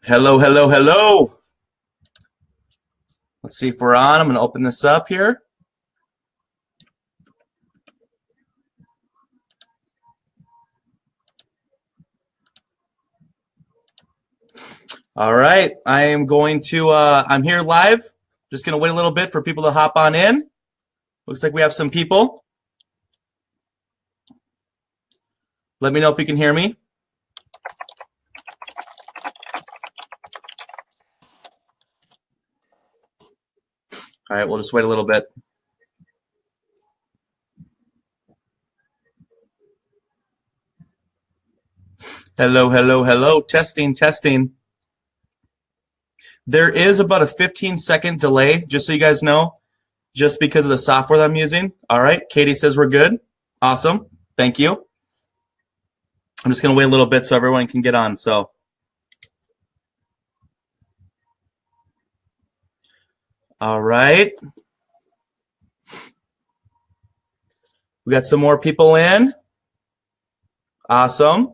Hello, hello, hello. Let's see if we're on. I'm going to open this up here. All right. I am going to, I'm here live. Just going to wait a little bit for people to hop on in. Looks like we have some people. Let me know if you can hear me. All right, we'll just wait a little bit. Hello, hello, hello. Testing, testing. There is about a 15-second delay, just so you guys know, just because of the software that I'm using. All right, Katie says we're good. Awesome. Thank you. I'm just going to wait a little bit so everyone can get on. So, all right. We got some more people in. Awesome.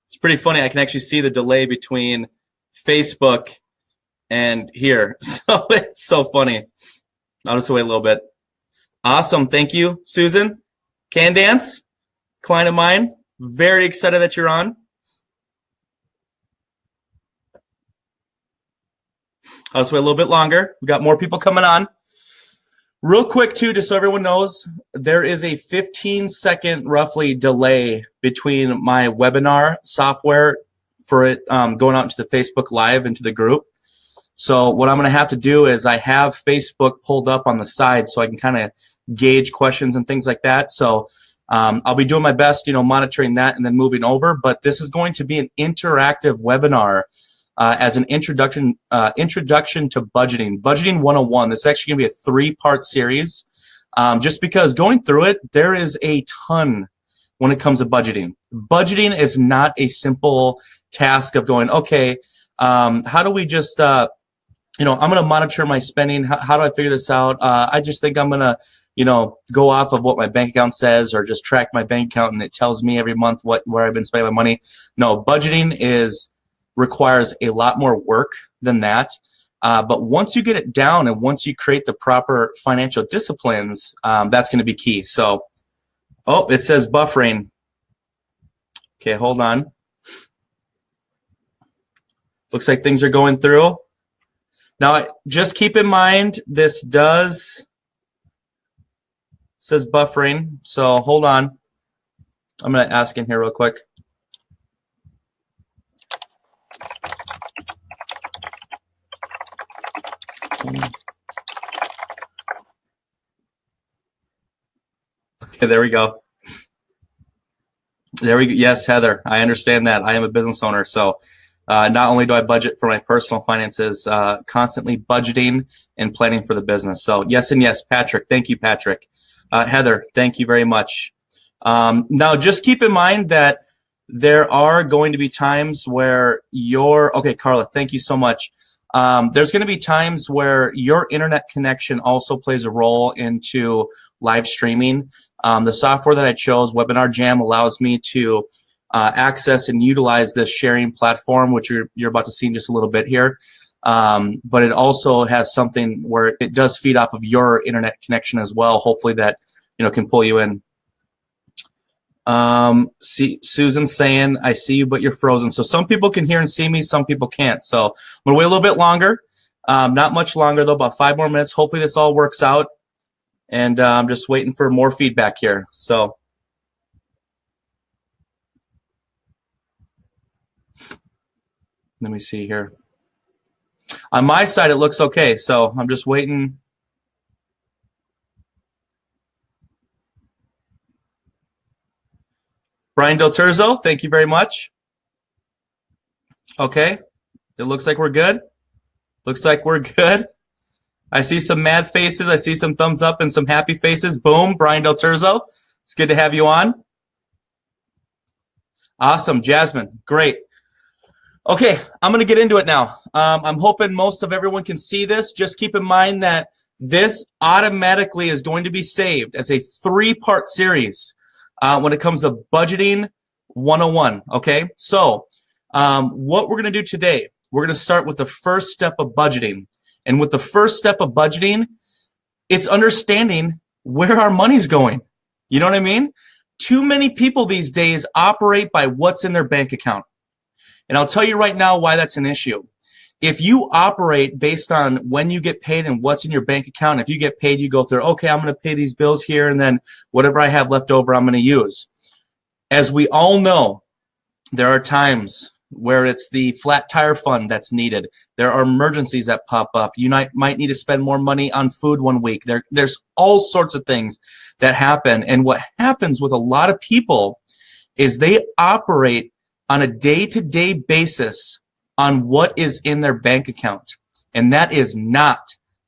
It's pretty funny. I can actually see the delay between Facebook and here. So it's so funny. I'll just wait a little bit. Awesome. Thank you, Susan. Can Dance, client of mine. Very excited that you're on. I'll just wait a little bit longer. We got more people coming on. Real quick, too, just so everyone knows, there is a 15-second roughly delay between my webinar software for it going out into the Facebook Live into the group. So what I'm going to have to do is I have Facebook pulled up on the side so I can kind of gauge questions and things like that. So I'll be doing my best, monitoring that and then moving over. But this is going to be an interactive webinar as an introduction to budgeting. Budgeting 101. This is actually going to be a 3-part series. Just because going through it, there is a ton when it comes to budgeting. Budgeting is not a simple task of going, okay, how do we just, I'm going to monitor my spending. How do I figure this out? I just think I'm going to, go off of what my bank account says or just track my bank account and it tells me every month where I've been spending my money. No, budgeting requires a lot more work than that. But once you get it down and once you create the proper financial disciplines, that's going to be key. So, it says buffering. Okay, hold on. Looks like things are going through. Now, just keep in mind, this says buffering. So hold on. I'm going to ask in here real quick. Okay, there we go. There we go. Yes, Heather, I understand that. I am a business owner, so not only do I budget for my personal finances, constantly budgeting and planning for the business. So yes and yes, Patrick. Thank you, Patrick. Heather, thank you very much. Now, just keep in mind that there are going to be times where okay, Carla, thank you so much. There's going to be times where your internet connection also plays a role into live streaming. The software that I chose, Webinar Jam, allows me to access and utilize this sharing platform, which you're about to see in just a little bit here. But it also has something where it does feed off of your internet connection as well. Hopefully that can pull you in. See, Susan's saying, I see you, but you're frozen. So some people can hear and see me, some people can't. So I'm gonna wait a little bit longer. Not much longer though, about 5 more minutes. Hopefully this all works out. And I'm just waiting for more feedback here. So let me see here. On my side, it looks okay. So I'm just waiting. Brian Del Terzo, thank you very much. Okay, it looks like we're good. Looks like we're good. I see some mad faces. I see some thumbs up and some happy faces. Boom, Brian Del Terzo. It's good to have you on. Awesome, Jasmine. Great. Okay, I'm going to get into it now. I'm hoping most of everyone can see this. Just keep in mind that this automatically is going to be saved as a 3-part series when it comes to budgeting 101. Okay, so what we're going to do today, we're going to start with the first step of budgeting. And with the first step of budgeting, it's understanding where our money's going. You know what I mean? Too many people these days operate by what's in their bank account. And I'll tell you right now why that's an issue. If you operate based on when you get paid and what's in your bank account, if you get paid, you go through, okay, I'm going to pay these bills here, and then whatever I have left over, I'm going to use. As we all know, there are times where it's the flat tire fund that's needed. There are emergencies that pop up. You might need to spend more money on food one week. There's all sorts of things that happen. And what happens with a lot of people is they operate on a day-to-day basis on what is in their bank account. And that is not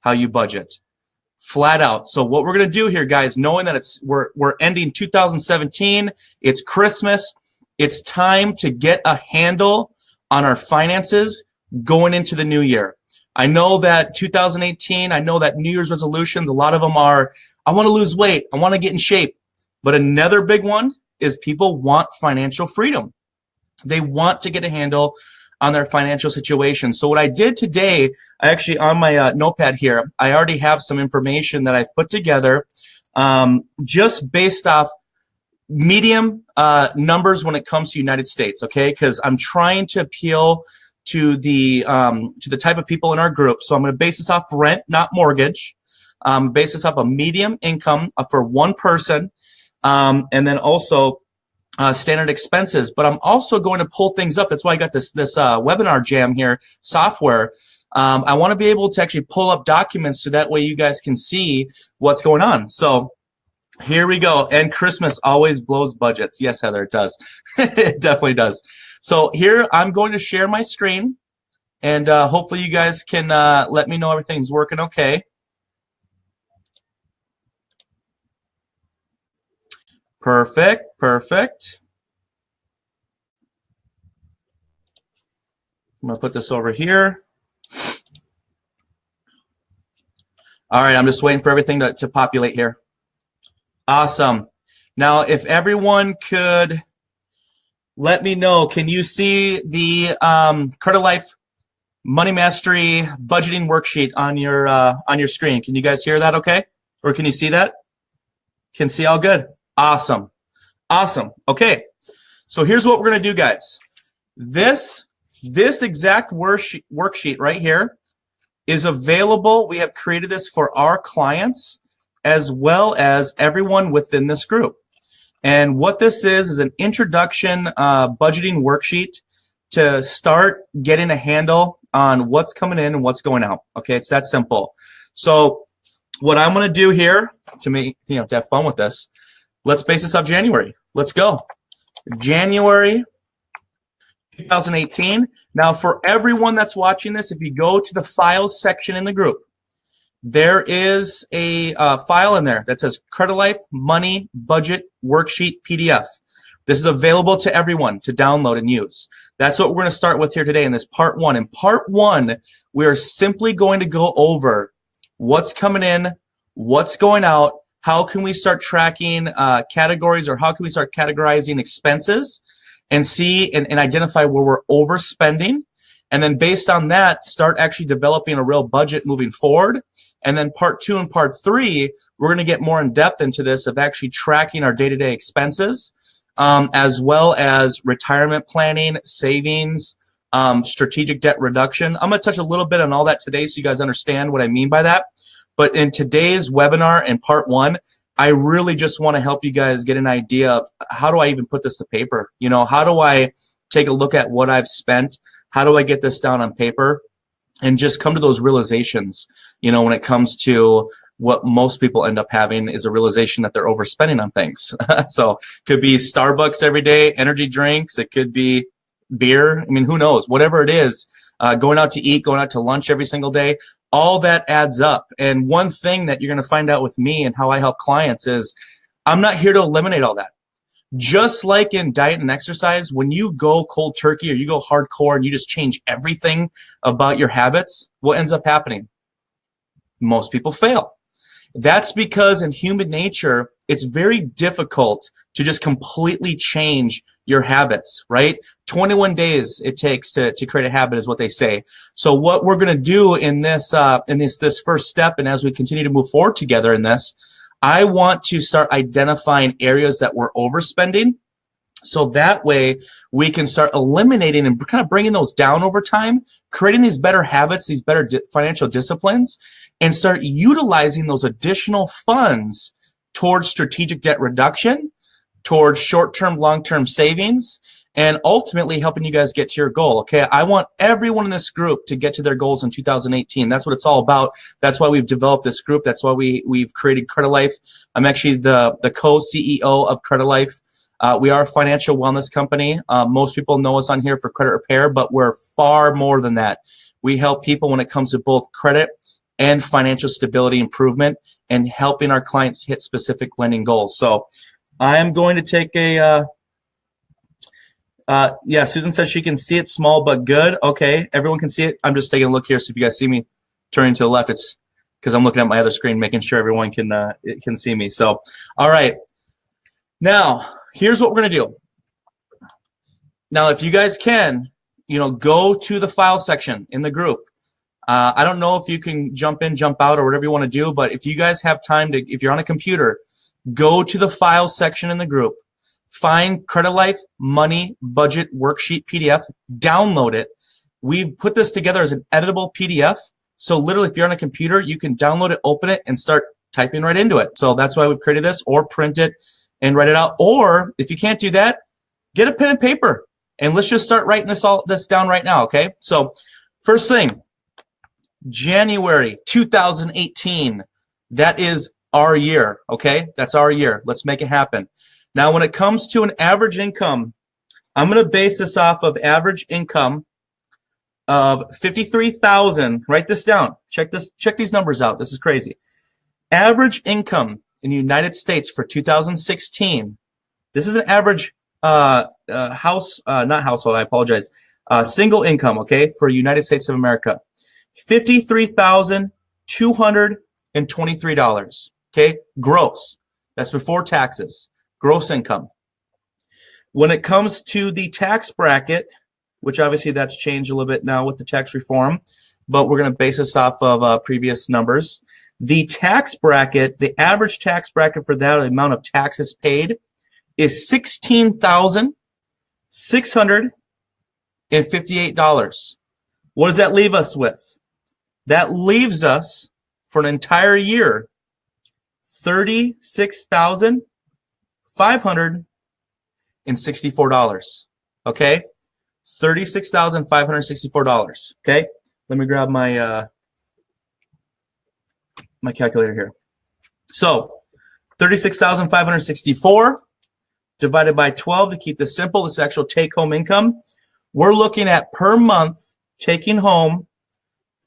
how you budget. Flat out. So what we're going to do here, guys, knowing that we're ending 2017, it's Christmas, it's time to get a handle on our finances going into the new year. I know that 2018, I know that New Year's resolutions, a lot of them are, I want to lose weight, I want to get in shape. But another big one is people want financial freedom. They want to get a handle on their financial situation. So what I did today, I actually on my notepad here, I already have some information that I've put together just based off medium numbers when it comes to United States, okay? Because I'm trying to appeal to the type of people in our group. So I'm going to base this off rent, not mortgage. Base this off a medium income for one person, and then also standard expenses. But I'm also going to pull things up. That's why I got this webinar jam here software. I want to be able to actually pull up documents so that way you guys can see what's going on. So here we go. And Christmas always blows budgets. Yes, Heather, it does. It definitely does. So here I'm going to share my screen, and hopefully you guys can let me know everything's working okay. Perfect, perfect. I'm going to put this over here. All right, I'm just waiting for everything to populate here. Awesome. Now, if everyone could let me know, can you see the Credilife Money Mastery budgeting worksheet on your screen? Can you guys hear that okay? Or can you see that? Can see all good? Awesome. Awesome. Okay. So here's what we're going to do, guys. This exact worksheet right here is available. We have created this for our clients as well as everyone within this group. And what this is an introduction budgeting worksheet to start getting a handle on what's coming in and what's going out. Okay, it's that simple. So what I'm going to do here to have fun with this, let's base this off January. Let's go. January 2018. Now, for everyone that's watching this, if you go to the files section in the group, there is a file in there that says Credilife Money Budget Worksheet PDF. This is available to everyone to download and use. That's what we're going to start with here today in this part one. In part one, we are simply going to go over what's coming in, what's going out, how can we start tracking categories, or how can we start categorizing expenses and see and identify where we're overspending. And then based on that, start actually developing a real budget moving forward. And then part two and part three, we're going to get more in depth into this of actually tracking our day-to-day expenses, as well as retirement planning, savings, strategic debt reduction. I'm going to touch a little bit on all that today so you guys understand what I mean by that. But in today's webinar in part one, I really just want to help you guys get an idea of how do I even put this to paper? You know, how do I take a look at what I've spent? How do I get this down on paper? And just come to those realizations, you know, when it comes to what most people end up having is a realization that they're overspending on things. So it could be Starbucks every day, energy drinks. It could be beer. I mean, who knows? Whatever it is, going out to eat, going out to lunch every single day, all that adds up. And one thing that you're going to find out with me and how I help clients is I'm not here to eliminate all that. Just like in diet and exercise, when you go cold turkey or you go hardcore and you just change everything about your habits, what ends up happening? Most people fail. That's because in human nature, it's very difficult to just completely change your habits, right? 21 days it takes to create a habit is what they say. So what we're going to do in this first step, and as we continue to move forward together in this, I want to start identifying areas that we're overspending. So that way we can start eliminating and kind of bringing those down over time, creating these better habits, these better financial disciplines, and start utilizing those additional funds towards strategic debt reduction, towards short-term, long-term savings, and ultimately helping you guys get to your goal. Okay, I want everyone in this group to get to their goals in 2018. That's what it's all about. That's why we've developed this group. That's why we've created Credilife. I'm actually the co-CEO of Credilife. We are a financial wellness company. Most people know us on here for credit repair, but we're far more than that. We help people when it comes to both credit and financial stability improvement and helping our clients hit specific lending goals. So I am going to take a, yeah, Susan says she can see it small but good. Okay, everyone can see it. I'm just taking a look here. So if you guys see me turning to the left, it's because I'm looking at my other screen, making sure everyone can see me. So, all right. Now, here's what we're going to do. Now, if you guys can, go to the file section in the group. I don't know if you can jump in, jump out, or whatever you want to do, but if you guys have time to, if you're on a computer, go to the file section in the group, find Credilife Money Budget Worksheet PDF, download it. We've put this together as an editable PDF. So literally, if you're on a computer, you can download it, open it, and start typing right into it. So that's why we've created this, or print it and write it out. Or if you can't do that, get a pen and paper, and let's just start writing this down right now, okay? So first thing, January 2018, that is our year, okay? That's our year. Let's make it happen. Now, when it comes to an average income, I'm going to base this off of average income of $53,000. Write this down. Check these numbers out. This is crazy. Average income in the United States for 2016. This is an average not household, I apologize. Single income, okay, for United States of America. $53,223, okay, gross. That's before taxes, gross income. When it comes to the tax bracket, which obviously that's changed a little bit now with the tax reform, but we're going to base this off of previous numbers. The tax bracket, the average tax bracket for that, the amount of taxes paid, is $16,658. What does that leave us with? That leaves us for an entire year $36,564. Okay, $36,564. Okay, let me grab my my calculator here. So 36,564 divided by 12 to keep this simple. This is actual take-home income. We're looking at per month taking home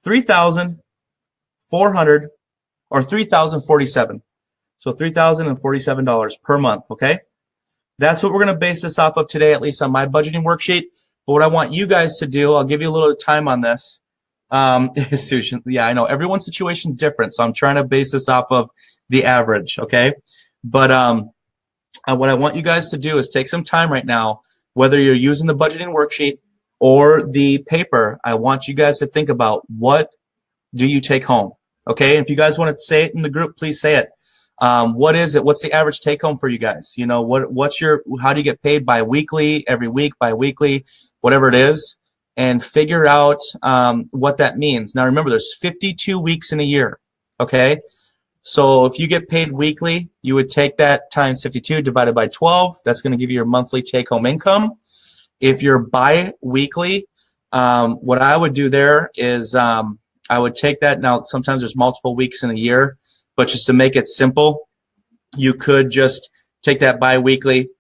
$3,400 or $3,047. So $3,047 per month, okay? That's what we're going to base this off of today, at least on my budgeting worksheet. But what I want you guys to do, I'll give you a little time on this. Susan, yeah, I know everyone's situation is different, so I'm trying to base this off of the average, okay? But what I want you guys to do is take some time right now, whether you're using the budgeting worksheet or the paper. I want you guys to think about, what do you take home? Okay, if you guys want to say it in the group, please say it. What is it? What's the average take home for you guys? What's your, how do you get paid? Bi-weekly, every week, bi-weekly, whatever it is, and figure out what that means. Now remember, there's 52 weeks in a year, okay? So if you get paid weekly, you would take that times 52 divided by 12. That's going to give you your monthly take-home income. If you're bi-weekly, what I would do there is I would take that. Now, sometimes there's multiple weeks in a year, but just to make it simple, you could just take that bi-weekly,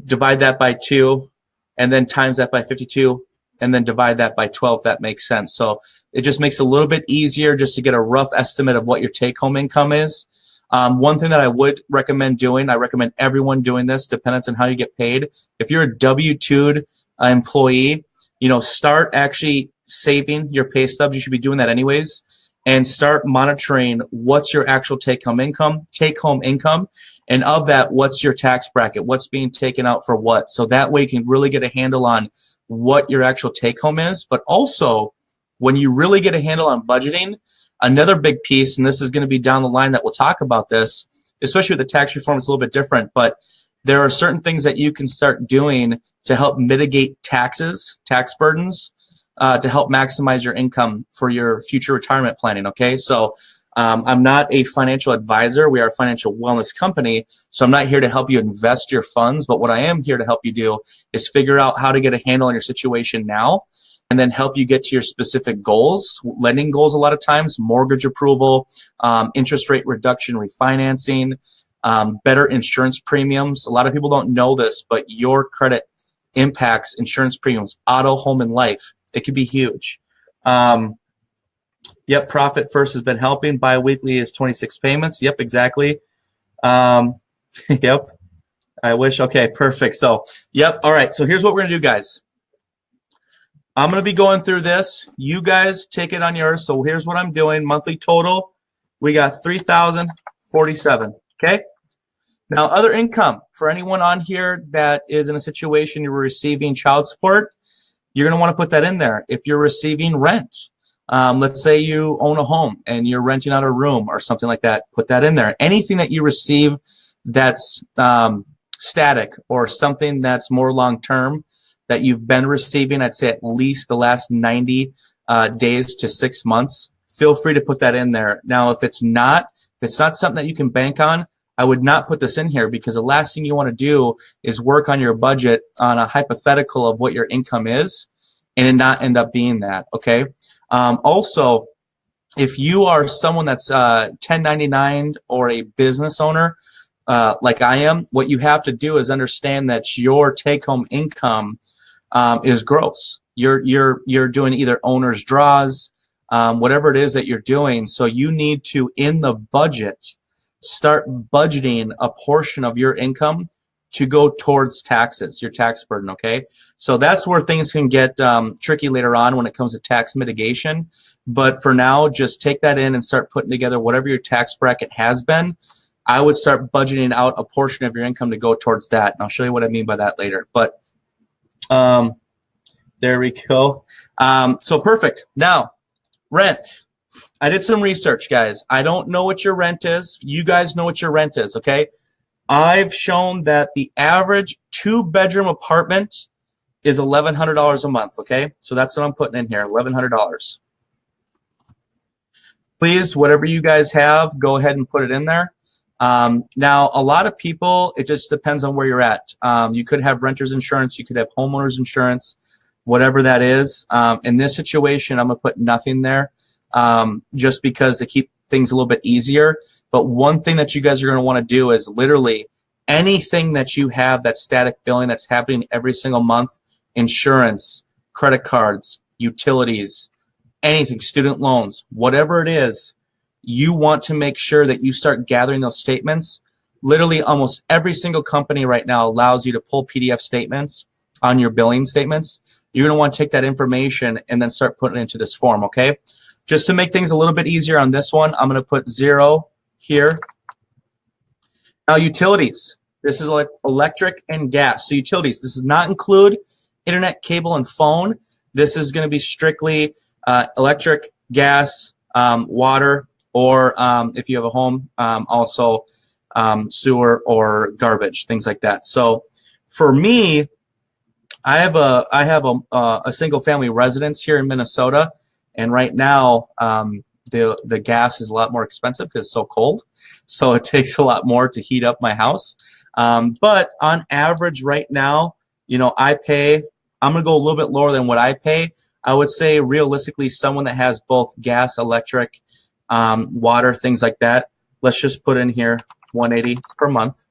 divide that by 2, and then times that by 52, and then divide that by 12, if that makes sense. So it just makes it a little bit easier just to get a rough estimate of what your take-home income is. One thing that I would recommend doing, I recommend everyone doing this, depending on how you get paid. If you're a W-2'd employee, start actually saving your pay stubs. You should be doing that anyways. and start monitoring what's your actual take-home income, and of that, what's your tax bracket, what's being taken out for what. So that way you can really get a handle on what your actual take-home is. But also, when you really get a handle on budgeting, another big piece, and this is going to be down the line that we'll talk about this, especially with the tax reform, it's a little bit different, but there are certain things that you can start doing to help mitigate tax burdens, to help maximize your income for your future retirement planning, okay? So I'm not a financial advisor. We are a financial wellness company, so I'm not here to help you invest your funds, but what I am here to help you do is figure out how to get a handle on your situation now and then help you get to your specific goals, lending goals a lot of times, mortgage approval, interest rate reduction, refinancing, better insurance premiums. A lot of people don't know this, but your credit impacts insurance premiums, auto, home, and life. It could be huge. Yep, Profit First has been helping. Bi-weekly is 26 payments. Yep, exactly. Yep, I wish. Okay, perfect. So, yep, all right. So here's what we're going to do, guys. I'm going to be going through this. You guys take it on yours. So here's what I'm doing. Monthly total, we got $3,047, okay? Now, other income, for anyone on here that is in a situation you're receiving child support, you're going to want to put that in there. If you're receiving rent, let's say you own a home and you're renting out a room or something like that, put that in there. Anything that you receive that's static or something that's more long-term that you've been receiving, I'd say at least the last 90 days to 6 months, feel free to put that in there. Now, if it's not something that you can bank on, I would not put this in here, because the last thing you want to do is work on your budget on a hypothetical of what your income is and it not end up being that, okay? Also, if you are someone that's 1099 or a business owner, like I am, what you have to do is understand that your take-home income is gross. You're doing either owner's draws, whatever it is that you're doing. So you need to, in the budget, start budgeting a portion of your income to go towards taxes, your tax burden, okay? So that's where things can get tricky later on when it comes to tax mitigation. But for now, just take that in and start putting together whatever your tax bracket has been. I would start budgeting out a portion of your income to go towards that. And I'll show you what I mean by that later. But there we go. So perfect. Now, rent. I did some research, guys. I don't know what your rent is. You guys know what your rent is, okay? I've shown that the average 2-bedroom apartment is $1,100 a month, okay? So that's what I'm putting in here, $1,100. Please, whatever you guys have, go ahead and put it in there. Now, a lot of people, it just depends on where you're at. You could have renter's insurance. You could have homeowner's insurance, whatever that is. In this situation, I'm going to put nothing there. Just because to keep things a little bit easier. But one thing that you guys are going to want to do is literally anything that you have that's static billing that's happening every single month, insurance, credit cards, utilities, anything, student loans, whatever it is, you want to make sure that you start gathering those statements. Literally almost every single company right now allows you to pull PDF statements on your billing statements. You're going to want to take that information and then start putting it into this form, okay? Just to make things a little bit easier on this one, I'm going to put 0 here. Now, utilities. This is like electric and gas. So utilities, this does not include internet, cable, and phone. This is going to be strictly electric, gas, water, or if you have a home, also sewer or garbage, things like that. So for me, I have a single family residence here in Minnesota. And right now, the gas is a lot more expensive because it's so cold. So it takes a lot more to heat up my house. But on average right now, you know, I'm going to go a little bit lower than what I pay. I would say realistically, someone that has both gas, electric, water, things like that, let's just put in here $180 per month.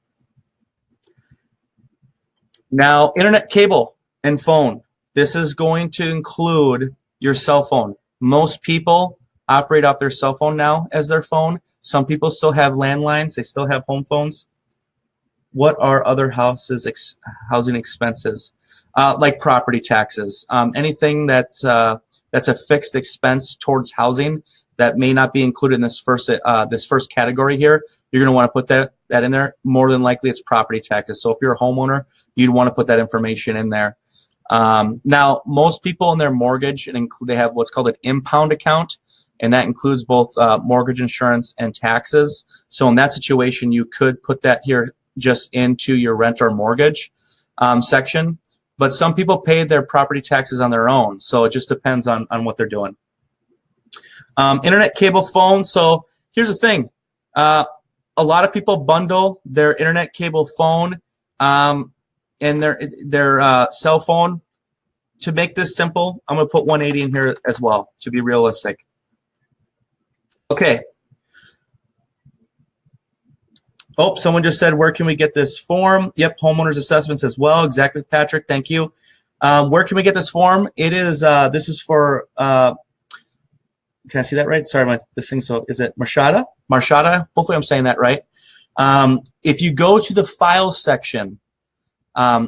Now, internet, cable, and phone. This is going to include your cell phone. Most people operate off their cell phone now as their phone. Some people still have landlines. They still have home phones. What are other housing expenses? Like property taxes. Anything that's a fixed expense towards housing that may not be included in this first category here. You're going to want to put that in there. More than likely, it's property taxes. So if you're a homeowner, you'd want to put that information in there. Now, most people in their mortgage, they have what's called an impound account, and that includes both mortgage insurance and taxes. So in that situation, you could put that here just into your rent or mortgage section. But some people pay their property taxes on their own, so it just depends on what they're doing. Internet, cable, phone. So here's the thing. A lot of people bundle their internet, cable, phone, and their cell phone. To make this simple, I'm going to put 180 in here as well to be realistic. Okay. Oh, someone just said, where can we get this form? Yep, homeowners assessments as well. Exactly, Patrick. Thank you. Where can we get this form? It is, this is for, can I see that right? Sorry, this thing, so is it Marshada? Marshada? Hopefully I'm saying that right. If you go to the files section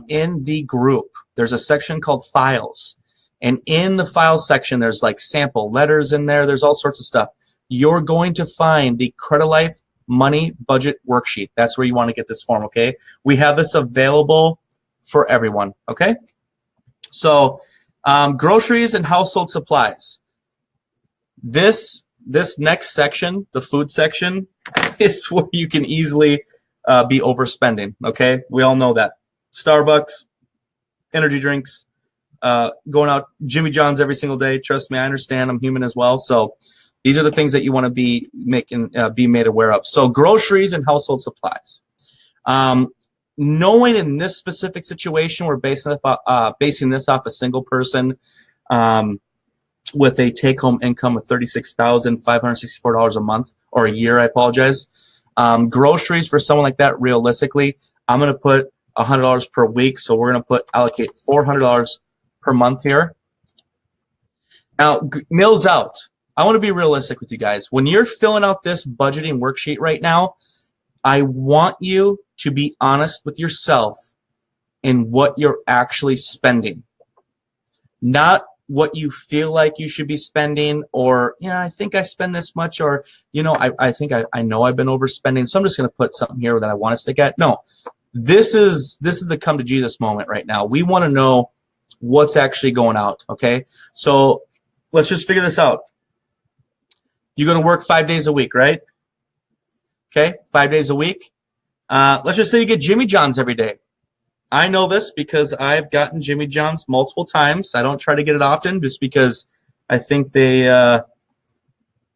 in the group, there's a section called files. And in the files section, there's like sample letters in there. There's all sorts of stuff. You're going to find the Credilife money budget worksheet. That's where you want to get this form, okay? We have this available for everyone, okay? So groceries and household supplies. This next section, the food section, is where you can easily be overspending, okay? We all know that. Starbucks, energy drinks, going out, Jimmy John's every single day. Trust me, I understand. I'm human as well. So these are the things that you want to be made aware of. So groceries and household supplies. Knowing in this specific situation, we're basing this off a single person with a take-home income of $36,564 a month, or a year, I apologize. Groceries for someone like that, realistically, I'm going to put $100 per week. So we're going to allocate $400 per month here. Now, meals out. I want to be realistic with you guys. When you're filling out this budgeting worksheet right now, I want you to be honest with yourself in what you're actually spending. Not what you feel like you should be spending, or, yeah, I think I spend this much, or, you know, I think I know I've been overspending, so I'm just going to put something here that I want to stick at. No, this is the come to Jesus moment right now. We want to know what's actually going out, okay? So let's just figure this out. You're going to work 5 days a week, right? Okay, 5 days a week. Let's just say you get Jimmy John's every day. I know this because I've gotten Jimmy John's multiple times. I don't try to get it often just because I think they,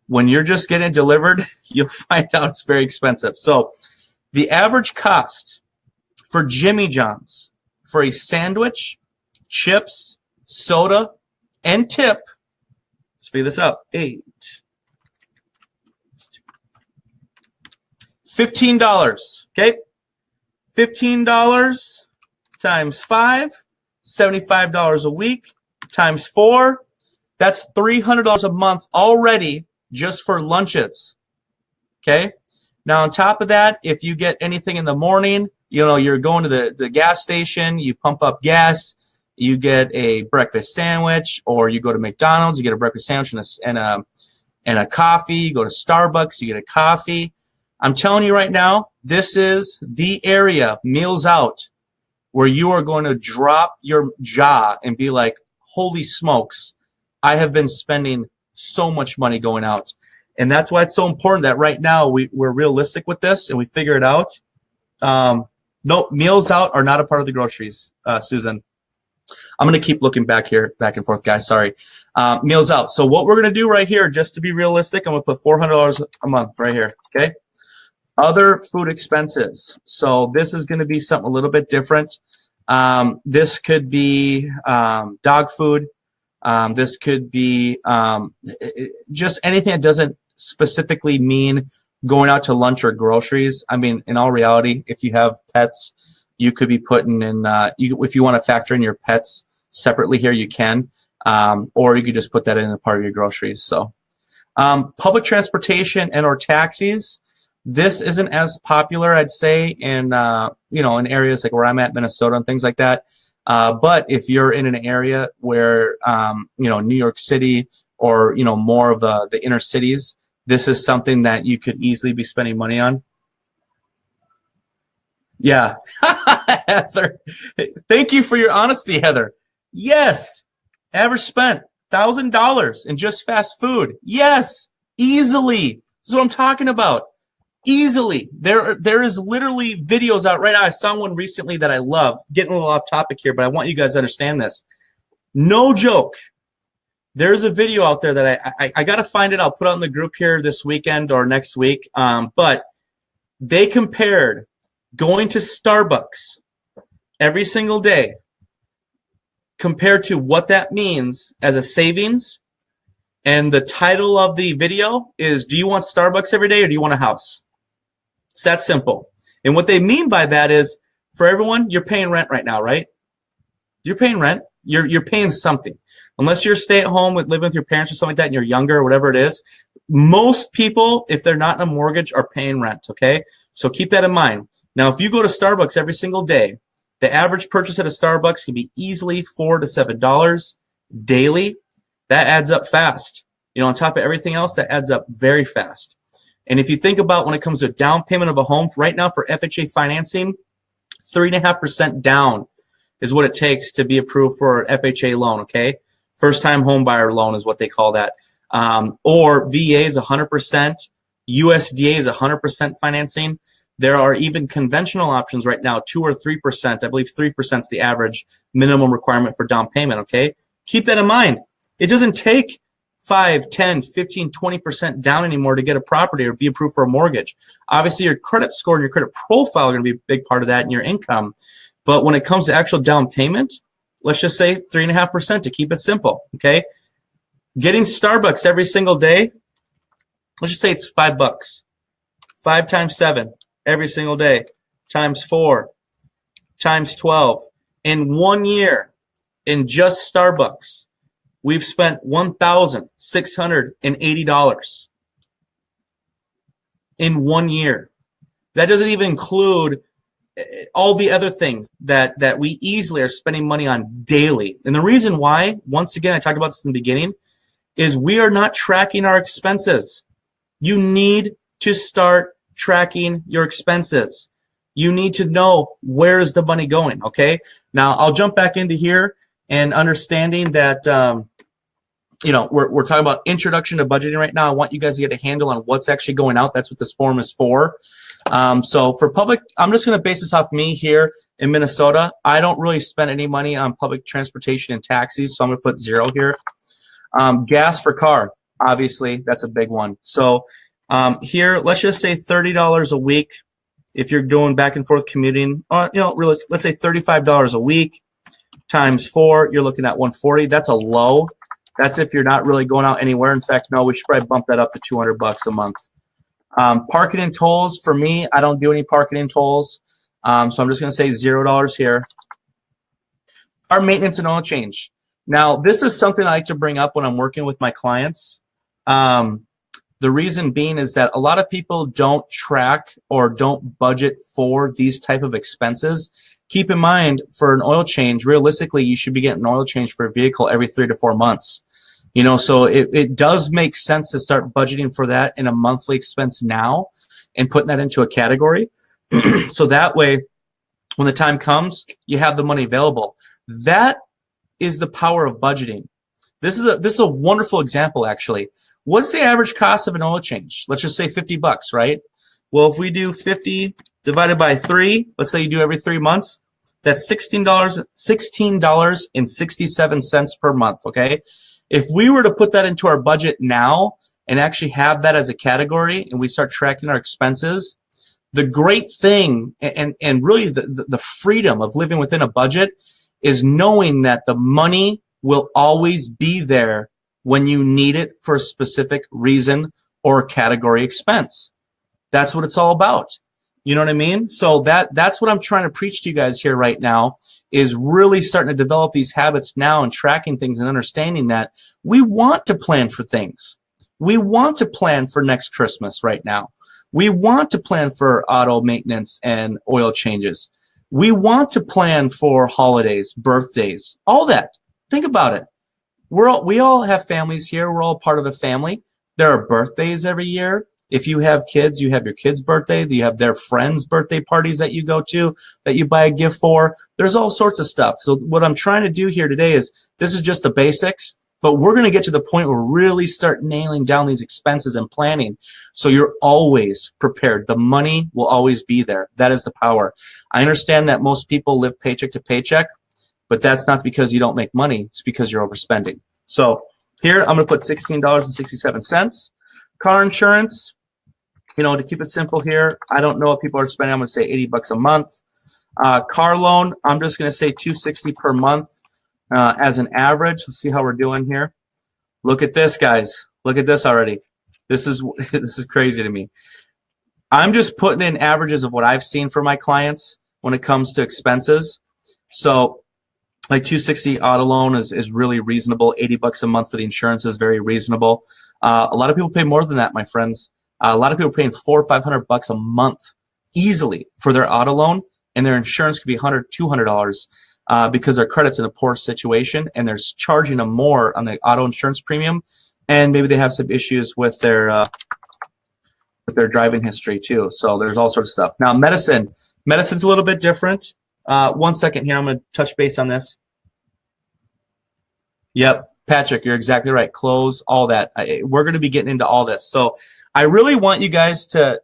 when you're just getting it delivered, you'll find out it's very expensive. So the average cost for Jimmy John's for a sandwich, chips, soda, and tip, let's figure this out, $15, okay? $15 times 5, $75 a week, times 4, that's $300 a month already just for lunches, okay? Now, on top of that, if you get anything in the morning, you know, you're going to the gas station, you pump up gas, you get a breakfast sandwich, or you go to McDonald's, you get a breakfast sandwich and a coffee, you go to Starbucks, you get a coffee. I'm telling you right now, this is the area, meals out, where you are going to drop your jaw and be like, holy smokes, I have been spending so much money going out. And that's why it's so important that right now we're realistic with this and we figure it out. No, meals out are not a part of the groceries, Susan. I'm going to keep looking back and forth, guys. Sorry. Meals out. So what we're going to do right here, just to be realistic, I'm going to put $400 a month right here, okay? Other food expenses. So this is going to be something a little bit different. This could be dog food. This could be just anything that doesn't specifically mean going out to lunch or groceries. I mean, in all reality, if you have pets, you could be putting in, if you want to factor in your pets separately here, you can. Or you could just put that in a part of your groceries. So public transportation and or taxis. This isn't as popular, I'd say, in in areas like where I'm at, Minnesota, and things like that. But if you're in an area where New York City, or more of the inner cities, this is something that you could easily be spending money on. Yeah. Heather, thank you for your honesty, Heather. Yes. Average spent $1,000 in just fast food. Yes. Easily. This is what I'm talking about. Easily. There is literally videos out right now. I saw one recently that I love. Getting a little off topic here, but I want you guys to understand this. No joke. There's a video out there that I got to find it. I'll put it on the group here this weekend or next week. But they compared going to Starbucks every single day compared to what that means as a savings. And the title of the video is, do you want Starbucks every day or do you want a house? It's that simple. And what they mean by that is, for everyone, you're paying rent right now, right? You're paying rent. You're paying something. Unless you're stay at home with living with your parents or something like that and you're younger or whatever it is, most people, if they're not in a mortgage, are paying rent, okay? So keep that in mind. Now, if you go to Starbucks every single day, the average purchase at a Starbucks can be easily $4 to $7 daily. That adds up fast. On top of everything else, that adds up very fast. And if you think about when it comes to a down payment of a home, right now for FHA financing, 3.5% down is what it takes to be approved for an FHA loan, okay? First-time home buyer loan is what they call that. Or VA is 100%, USDA is 100% financing. There are even conventional options right now, 2 or 3%. I believe 3% is the average minimum requirement for down payment, okay? Keep that in mind. It doesn't take 5, 10, 15, 20% down anymore to get a property or be approved for a mortgage. Obviously, your credit score and your credit profile are going to be a big part of that and your income. But when it comes to actual down payment, let's just say 3.5% to keep it simple, okay? Getting Starbucks every single day, let's just say it's $5. 5 times 7 every single day times 4 times 12. In 1 year, in just Starbucks, we've spent $1,680 in 1 year. That doesn't even include all the other things that we easily are spending money on daily. And the reason why, once again, I talked about this in the beginning, is we are not tracking our expenses. You need to start tracking your expenses. You need to know where is the money going, okay? Now, I'll jump back into here and understanding that, we're talking about introduction to budgeting right now. I want you guys to get a handle on what's actually going out. That's what this form is for. So for public, I'm just going to base this off me here in Minnesota. I don't really spend any money on public transportation and taxis, so I'm going to put 0 here. Gas for car, obviously, that's a big one. So here, let's just say $30 a week if you're doing back and forth commuting. Let's say $35 a week times 4, you're looking at $140. That's a low. That's if you're not really going out anywhere. In fact, no, we should probably bump that up to $200 a month. Parking and tolls, for me, I don't do any parking and tolls. So I'm just going to say $0 here. Our maintenance and oil change. Now, this is something I like to bring up when I'm working with my clients. The reason being is that a lot of people don't track or don't budget for these type of expenses. Keep in mind, for an oil change, realistically, you should be getting an oil change for a vehicle every 3 to 4 months. So it does make sense to start budgeting for that in a monthly expense now and putting that into a category. So that way, when the time comes, you have the money available. That is the power of budgeting. This is a wonderful example, actually. What's the average cost of an oil change? Let's just say $50, right? Well, if we do 50 divided by 3, let's say you do every 3 months, that's $16.67 per month, okay? If we were to put that into our budget now and actually have that as a category and we start tracking our expenses, the great thing and really the freedom of living within a budget is knowing that the money will always be there when you need it for a specific reason or category expense. That's what it's all about. You know what I mean? So that's what I'm trying to preach to you guys here right now, is really starting to develop these habits now and tracking things and understanding that we want to plan for things. We want to plan for next Christmas right now. We want to plan for auto maintenance and oil changes. We want to plan for holidays, birthdays, all that. Think about it. we all have families here. We're all part of a family. There are birthdays every year. If you have kids, you have your kids' birthday. You have their friends' birthday parties that you go to, that you buy a gift for. There's all sorts of stuff. So what I'm trying to do here today is, this is just the basics, but we're going to get to the point where we really start nailing down these expenses and planning. So you're always prepared. The money will always be there. That is the power. I understand that most people live paycheck to paycheck, but that's not because you don't make money. It's because you're overspending. So here I'm going to put $16.67. Car insurance, you know, to keep it simple here, I don't know what people are spending. I'm going to say 80 bucks a month. Car loan, I'm just going to say $260 per month as an average. Let's see how we're doing here. Look at this, guys. Look at this already. This is crazy to me. I'm just putting in averages of what I've seen for my clients when it comes to expenses. So like $260 auto loan is really reasonable. 80 bucks a month for the insurance is very reasonable. A lot of people pay more than that, my friends. A lot of people are paying $400 or $500 a month easily for their auto loan, and their insurance could be $100, $200 because their credit's in a poor situation, and they're charging them more on the auto insurance premium, and maybe they have some issues with their driving history too. So there's all sorts of stuff. Now medicine's a little bit different. 1 second here, I'm going to touch base on this. Yep, Patrick, you're exactly right. Clothes, all that. We're going to be getting into all this. So I really want you guys to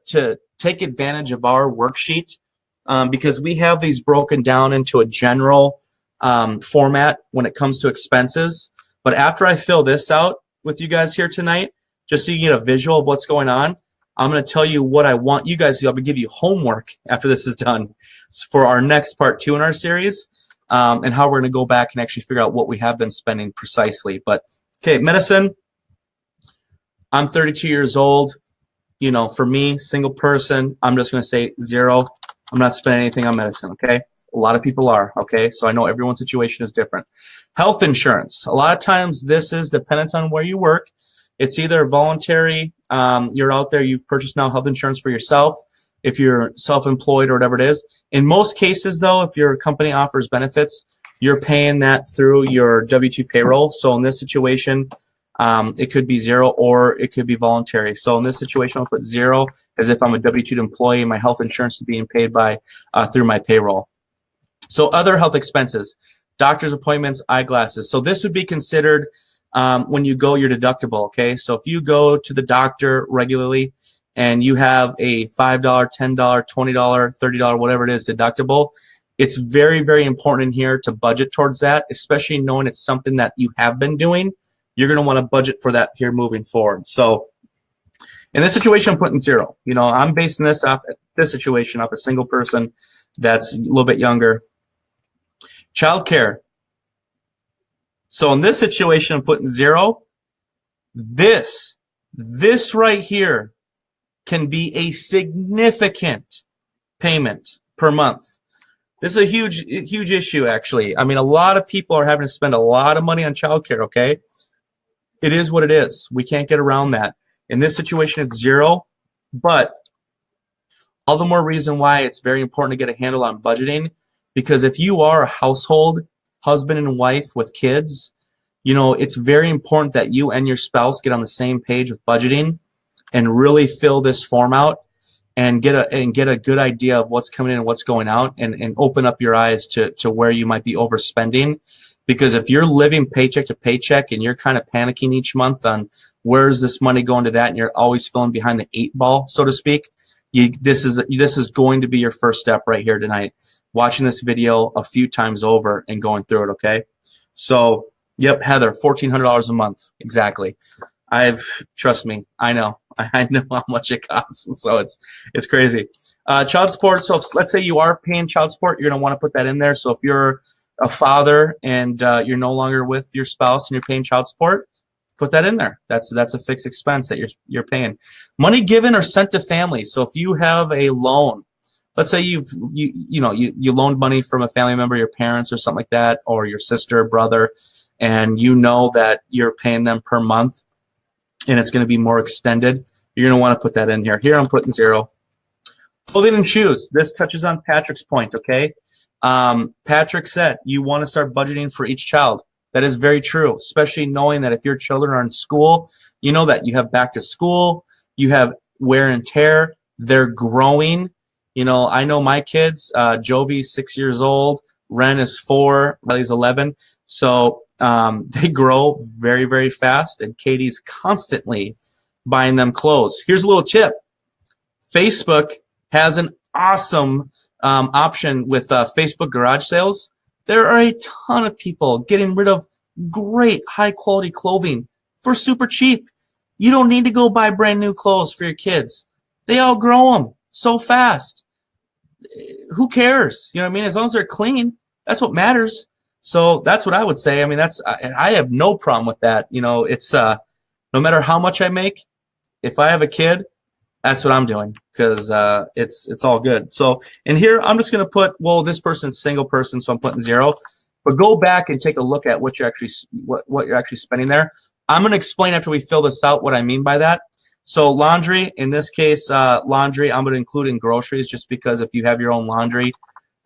take advantage of our worksheet because we have these broken down into a general format when it comes to expenses. But after I fill this out with you guys here tonight, just so you get a visual of what's going on, I'm going to tell you what I want you guys to do. I'm going to give you homework after this is done for our next part 2 in our series and how we're going to go back and actually figure out what we have been spending precisely. But, okay, medicine. I'm 32 years old. You know, for me, single person, I'm just going to say 0. I'm not spending anything on medicine, okay? A lot of people are, okay? So I know everyone's situation is different. Health insurance. A lot of times this is dependent on where you work. It's either voluntary, you're out there, you've purchased now health insurance for yourself, if you're self-employed or whatever it is. In most cases, though, if your company offers benefits, you're paying that through your W-2 payroll. So in this situation, it could be 0 or it could be voluntary. So in this situation, I'll put 0 as if I'm a W-2 employee. My health insurance is being paid by through my payroll. So other health expenses, doctor's appointments, eyeglasses. So this would be considered when you go your deductible, okay? So if you go to the doctor regularly and you have a $5, $10, $20, $30, whatever it is deductible, it's very, very important in here to budget towards that, especially knowing it's something that you have been doing. You're going to want to budget for that here moving forward. So in this situation, I'm putting 0. You know, I'm basing this situation off a single person that's a little bit younger. Childcare. So in this situation, I'm putting 0. This right here can be a significant payment per month. This is a huge issue, actually. I mean, a lot of people are having to spend a lot of money on childcare, okay? It is what it is. We can't get around that. In this situation, it's 0, but all the more reason why it's very important to get a handle on budgeting, because if you are a household, husband and wife with kids, you know, it's very important that you and your spouse get on the same page with budgeting and really fill this form out and get a good idea of what's coming in and what's going out, and open up your eyes to where you might be overspending. Because if you're living paycheck to paycheck and you're kind of panicking each month on where's this money going to that, and you're always filling behind the 8 ball, so to speak, this is going to be your first step right here tonight. Watching this video a few times over and going through it, okay? So, yep, Heather, $1,400 a month, exactly. Trust me, I know how much it costs, so it's crazy. Child support. So let's say you are paying child support, you're going to want to put that in there. So if you're a father and you're no longer with your spouse and you're paying child support, put that in there. That's a fixed expense that you're paying. Money given or sent to family. So if you have a loan, let's say you loaned money from a family member, your parents or something like that, or your sister, brother, and you know that you're paying them per month and it's going to be more extended, you're going to want to put that in here. Here I'm putting 0. Clothing and shoes. This touches on Patrick's point, okay? Patrick said you want to start budgeting for each child. That is very true, especially knowing that if your children are in school, you know that you have back to school, you have wear and tear, they're growing. You know, I know my kids, Jovi's 6 years old, Ren is 4, Riley's 11. So they grow very, very fast, and Katie's constantly buying them clothes. Here's a little tip. Facebook has an awesome option with Facebook garage sales. There are a ton of people getting rid of great high-quality clothing for super cheap. You don't need to go buy brand new clothes for your kids. They outgrow them so fast. Who cares? You know what I mean? As long as they're clean, that's what matters. So that's what I would say. I mean, I have no problem with that. You know, it's no matter how much I make, if I have a kid, that's what I'm doing, because it's all good. So in here, I'm just going to put, well, this person's single person, so I'm putting 0. But go back and take a look at what you're actually spending there. I'm going to explain after we fill this out what I mean by that. So laundry, in this case, laundry, I'm going to include in groceries, just because if you have your own laundry,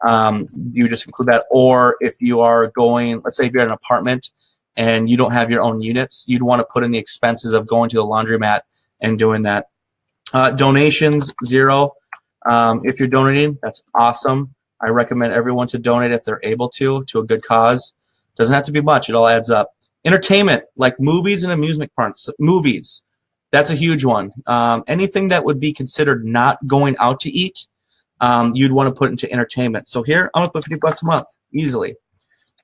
you just include that. Or if you are going, let's say if you're at an apartment and you don't have your own units, you'd want to put in the expenses of going to the laundromat and doing that. Donations, 0. If you're donating, that's awesome. I recommend everyone to donate if they're able to a good cause. Doesn't have to be much. It all adds up. Entertainment, like movies and amusement parks. Movies, that's a huge one. Anything that would be considered not going out to eat, you'd want to put into entertainment. So here, I'm going to put $50 a month, easily.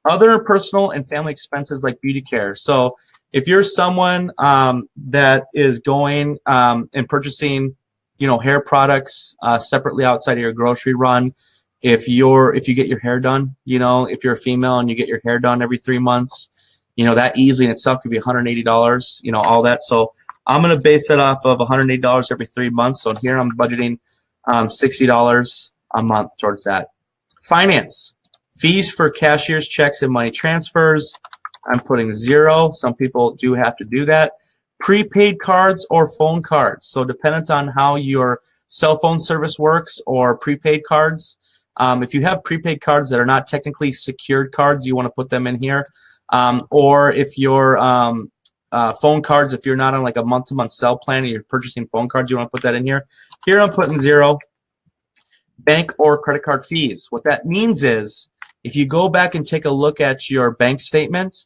Other personal and family expenses like beauty care. So if you're someone that is going and purchasing, you know, hair products separately outside of your grocery run, if you get your hair done, you know, if you're a female and you get your hair done every 3 months, you know, that easily in itself could be $180, you know, all that. So I'm going to base that off of $180 every 3 months. So here I'm budgeting $60 a month towards that. Finance, fees for cashier's checks and money transfers, I'm putting 0. Some people do have to do that. Prepaid cards or phone cards. So dependent on how your cell phone service works, or prepaid cards. If you have prepaid cards that are not technically secured cards, you want to put them in here. Or if your phone cards, if you're not on like a month-to-month cell plan and you're purchasing phone cards, you want to put that in here. Here I'm putting 0. Bank or credit card fees. What that means is, if you go back and take a look at your bank statement,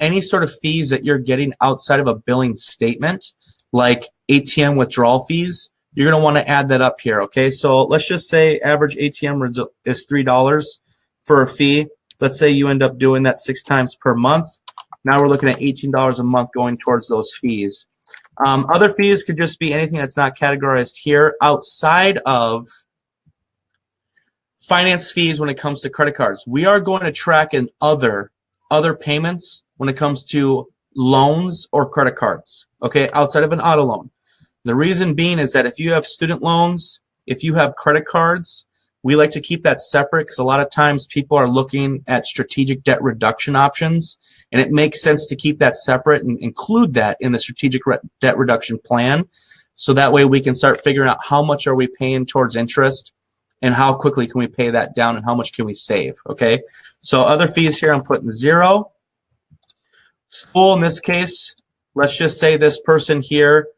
any sort of fees that you're getting outside of a billing statement, like ATM withdrawal fees, you're going to want to add that up here, okay? So let's just say average ATM is $3 for a fee. Let's say you end up doing that 6 times per month. Now we're looking at $18 a month going towards those fees. Other fees could just be anything that's not categorized here outside of finance fees when it comes to credit cards. We are going to track in other payments when it comes to loans or credit cards, okay, outside of an auto loan. The reason being is that if you have student loans, if you have credit cards, we like to keep that separate, because a lot of times people are looking at strategic debt reduction options, and it makes sense to keep that separate and include that in the strategic debt reduction plan. So that way we can start figuring out how much are we paying towards interest and how quickly can we pay that down and how much can we save, okay? So other fees here, I'm putting 0. School, in this case, let's just say this person here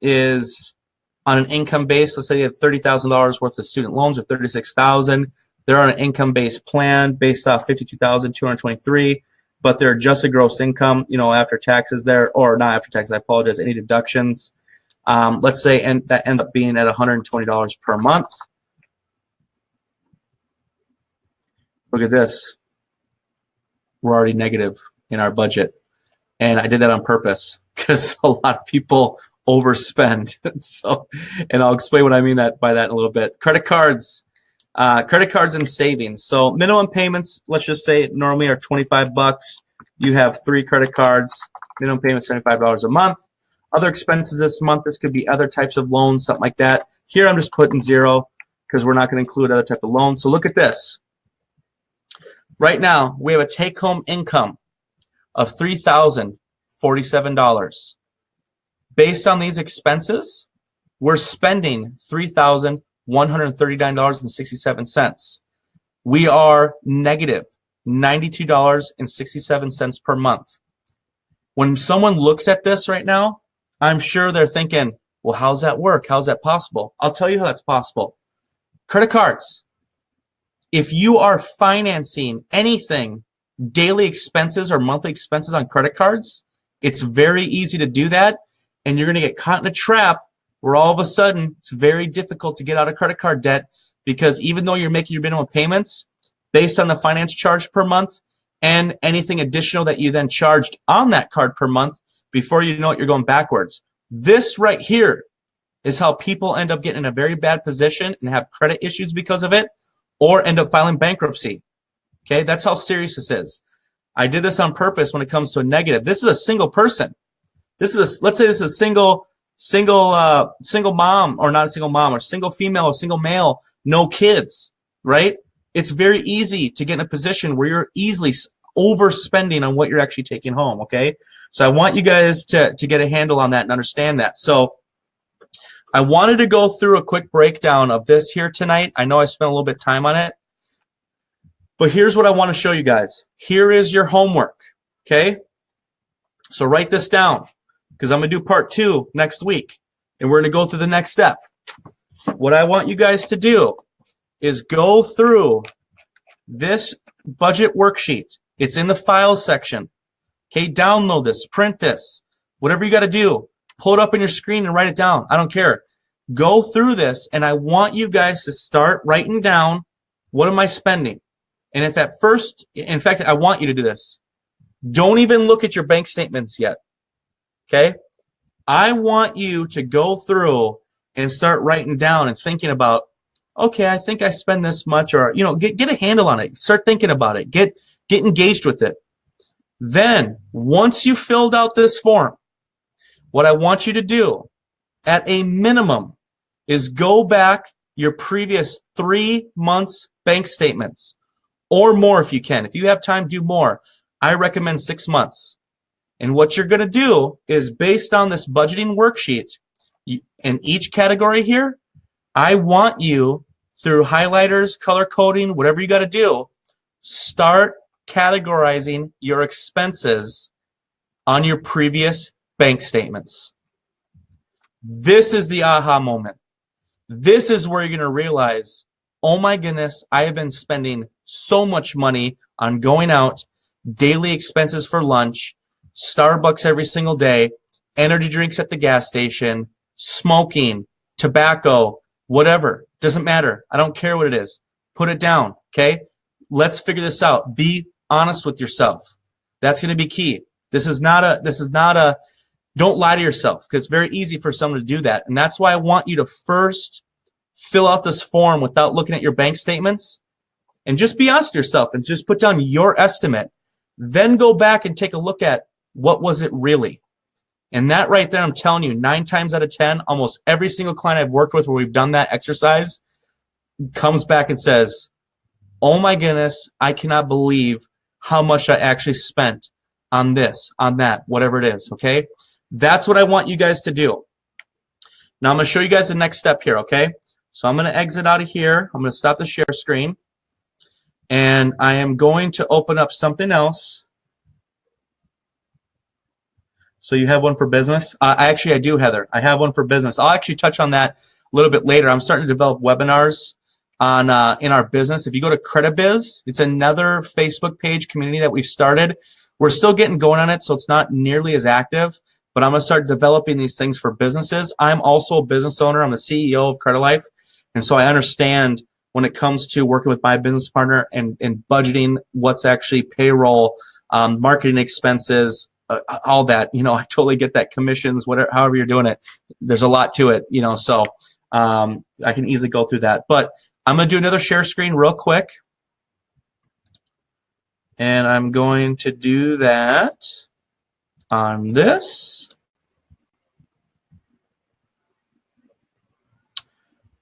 is on an income base. Let's say you have $30,000 worth of student loans, or $36,000. They're on an income-based plan based off $52,223, but their adjusted gross income, you know, after taxes there, or not after taxes, I apologize, any deductions, let's say that ends up being at $120 per month. Look at this. We're already negative in our budget. And I did that on purpose because a lot of people overspend. So, and I'll explain what I mean by that in a little bit. Credit cards and savings. So minimum payments, let's just say normally are $25. You have 3 credit cards, minimum payment $75 a month. Other expenses this month, this could be other types of loans, something like that. Here I'm just putting 0 because we're not going to include other type of loans. So look at this. Right now, we have a take-home income of $3,047. Based on these expenses, we're spending $3,139.67. We are negative $92.67 per month. When someone looks at this right now, I'm sure they're thinking, well, how's that work? How's that possible? I'll tell you how that's possible. Credit cards. If you are financing anything, daily expenses or monthly expenses on credit cards, it's very easy to do that, and you're going to get caught in a trap where all of a sudden it's very difficult to get out of credit card debt, because even though you're making your minimum payments based on the finance charge per month and anything additional that you then charged on that card per month, before you know it, you're going backwards. This right here is how people end up getting in a very bad position and have credit issues because of it, or end up filing bankruptcy. Okay, that's how serious this is. I did this on purpose when it comes to a negative. This is a single person. This is let's say this is a single mom, or not a single mom, or single female, or single male, no kids, right? It's very easy to get in a position where you're easily overspending on what you're actually taking home, okay? So I want you guys to get a handle on that and understand that. So I wanted to go through a quick breakdown of this here tonight. I know I spent a little bit of time on it, but here's what I want to show you guys. Here is your homework, okay? So write this down, because I'm going to do part 2 next week, and we're going to go through the next step. What I want you guys to do is go through this budget worksheet. It's in the files section. Okay, download this, print this, whatever you got to do. Pull it up on your screen and write it down. I don't care. Go through this, and I want you guys to start writing down, what am I spending? And if at first, in fact, I want you to do this. Don't even look at your bank statements yet. Okay? I want you to go through and start writing down and thinking about, okay, I think I spend this much, or, you know, get a handle on it. Start thinking about it. Get engaged with it. Then, once you filled out this form, what I want you to do, at a minimum, is go back your previous 3 months' bank statements, or more if you can. If you have time, do more. I recommend 6 months. And what you're going to do is, based on this budgeting worksheet, in each category here, I want you, through highlighters, color coding, whatever you got to do, start categorizing your expenses on your previous bank statements. This is the aha moment. This is where you're going to realize, oh my goodness, I have been spending so much money on going out, daily expenses for lunch, Starbucks every single day, energy drinks at the gas station, smoking, tobacco, whatever. Doesn't matter. I don't care what it is. Put it down, okay? Let's figure this out. Be honest with yourself. That's going to be key. This is not a, don't lie to yourself, because it's very easy for someone to do that. And that's why I want you to first fill out this form without looking at your bank statements, and just be honest with yourself and just put down your estimate. Then go back and take a look at, what was it really? And that right there, I'm telling you, 9 times out of 10, almost every single client I've worked with where we've done that exercise comes back and says, oh my goodness, I cannot believe how much I actually spent on this, on that, whatever it is, okay? That's what I want you guys to do. Now I'm going to show you guys the next step here, okay? So I'm going to exit out of here. I'm going to stop the share screen. And I am going to open up something else. So you have one for business? I do, Heather. I have one for business. I'll actually touch on that a little bit later. I'm starting to develop webinars on in our business. If you go to Credibiz, it's another Facebook page community that we've started. We're still getting going on it, so it's not nearly as active, but I'm going to start developing these things for businesses. I'm also a business owner. I'm the CEO of Credilife, and so I understand when it comes to working with my business partner and budgeting what's actually payroll, marketing expenses, all that. You know, I totally get that. Commissions, whatever, however you're doing it, there's a lot to it, you know, so I can easily go through that. But I'm going to do another share screen real quick. And I'm going to do that on this.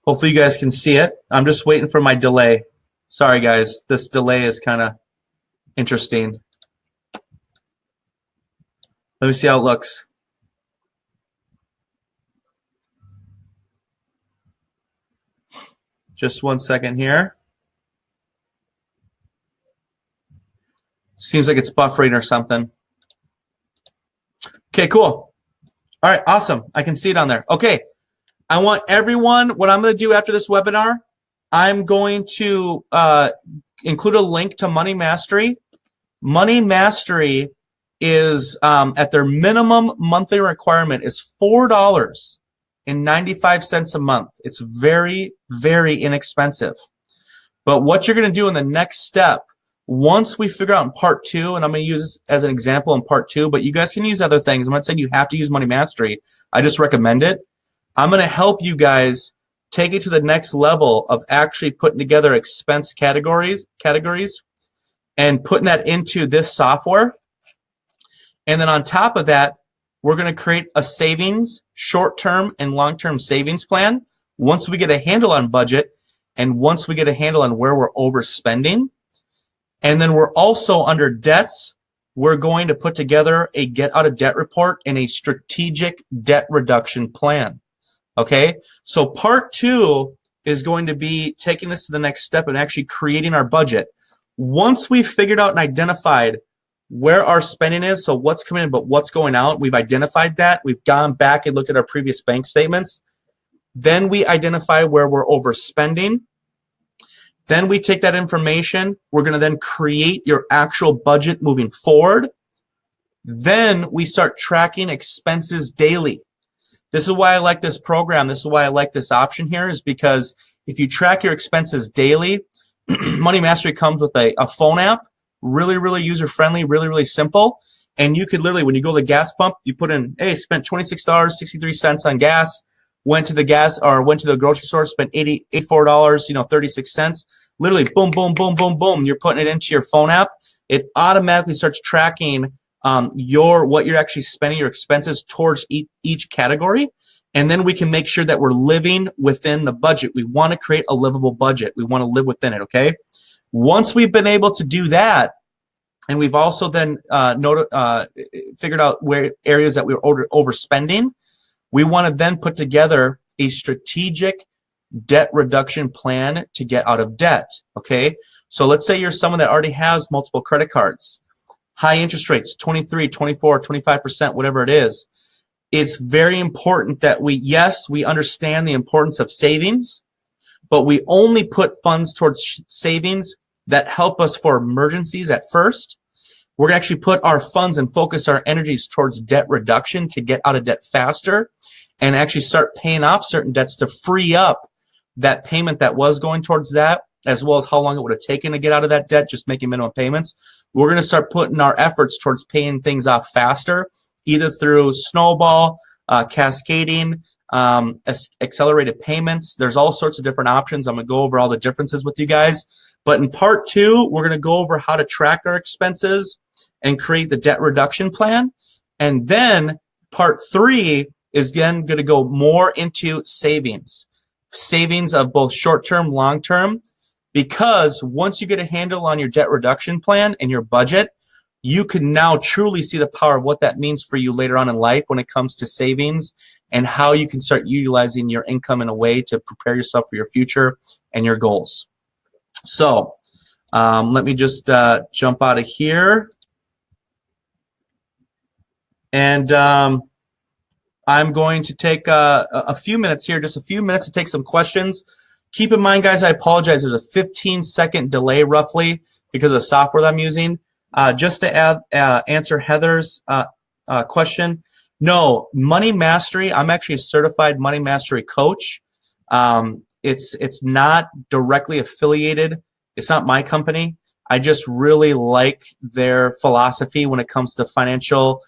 Hopefully you guys can see it. I'm just waiting for my delay. Sorry, guys. This delay is kind of interesting. Let me see how it looks. Just 1 second here. Seems like it's buffering or something. Okay, cool. All right, awesome. I can see it on there. Okay, I want everyone, what I'm going to do after this webinar, I'm going to include a link to Money Mastery. Money Mastery is at their minimum monthly requirement is $4.95 a month. It's very, very inexpensive. But what you're going to do in the next step, once we figure out in part 2, and I'm going to use this as an example in part 2, but you guys can use other things. I'm not saying you have to use Money Mastery. I just recommend it. I'm going to help you guys take it to the next level of actually putting together expense categories and putting that into this software. And then on top of that, we're going to create a savings, short-term and long-term savings plan once we get a handle on budget and once we get a handle on where we're overspending. And then we're also under debts. We're going to put together a get out of debt report and a strategic debt reduction plan. Okay, so part 2 is going to be taking this to the next step and actually creating our budget. Once we've figured out and identified where our spending is, so what's coming in but what's going out, we've identified that, we've gone back and looked at our previous bank statements, then we identify where we're overspending. Then we take that information, we're going to then create your actual budget moving forward. Then we start tracking expenses daily. This is why I like this program. This is why I like this option here, is because if you track your expenses daily, Money Mastery comes with a phone app, really, really user-friendly, really, really simple. And you could literally, when you go to the gas pump, you put in, hey, spent $26.63 on gas, went to the grocery store, spent $84, 36 cents. Literally, boom, boom, boom, boom, boom. You're putting it into your phone app. It automatically starts tracking what you're actually spending, your expenses towards each category. And then we can make sure that we're living within the budget. We want to create a livable budget. We want to live within it, okay? Once we've been able to do that, and we've also then figured out where areas that we were overspending, we want to then put together a strategic debt reduction plan to get out of debt, okay? So let's say you're someone that already has multiple credit cards, high interest rates, 23, 24, 25%, whatever it is. It's very important that we understand the importance of savings, but we only put funds towards savings that help us for emergencies at first. We're going to actually put our funds and focus our energies towards debt reduction to get out of debt faster and actually start paying off certain debts to free up that payment that was going towards that, as well as how long it would have taken to get out of that debt, just making minimum payments. We're going to start putting our efforts towards paying things off faster, either through snowball, cascading, accelerated payments. There's all sorts of different options. I'm going to go over all the differences with you guys. But in part 2, we're going to go over how to track our expenses and create the debt reduction plan. And then part 3 is again going to go more into savings of both short-term, long-term, because once you get a handle on your debt reduction plan and your budget, you can now truly see the power of what that means for you later on in life when it comes to savings and how you can start utilizing your income in a way to prepare yourself for your future and your goals. So let me just jump out of here. And I'm going to take a few minutes here, just a few minutes to take some questions. Keep in mind, guys, I apologize. There's a 15-second delay roughly because of the software that I'm using. Just to answer Heather's question, no, Money Mastery, I'm actually a certified Money Mastery coach. It's not directly affiliated. It's not my company. I just really like their philosophy when it comes to financial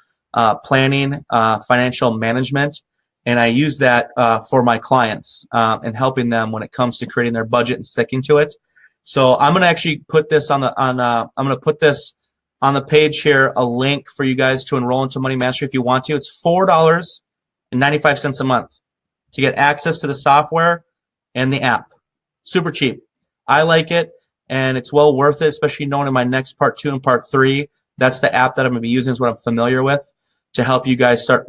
planning, financial management, and I use that for my clients and helping them when it comes to creating their budget and sticking to it. So I'm going to actually put this I'm going to put this on the page here, a link for you guys to enroll into Money Mastery if you want to. It's $4.95 a month to get access to the software and the app. Super cheap. I like it, and it's well worth it, especially knowing in my next part 2 and part 3, that's the app that I'm going to be using, is what I'm familiar with, to help you guys start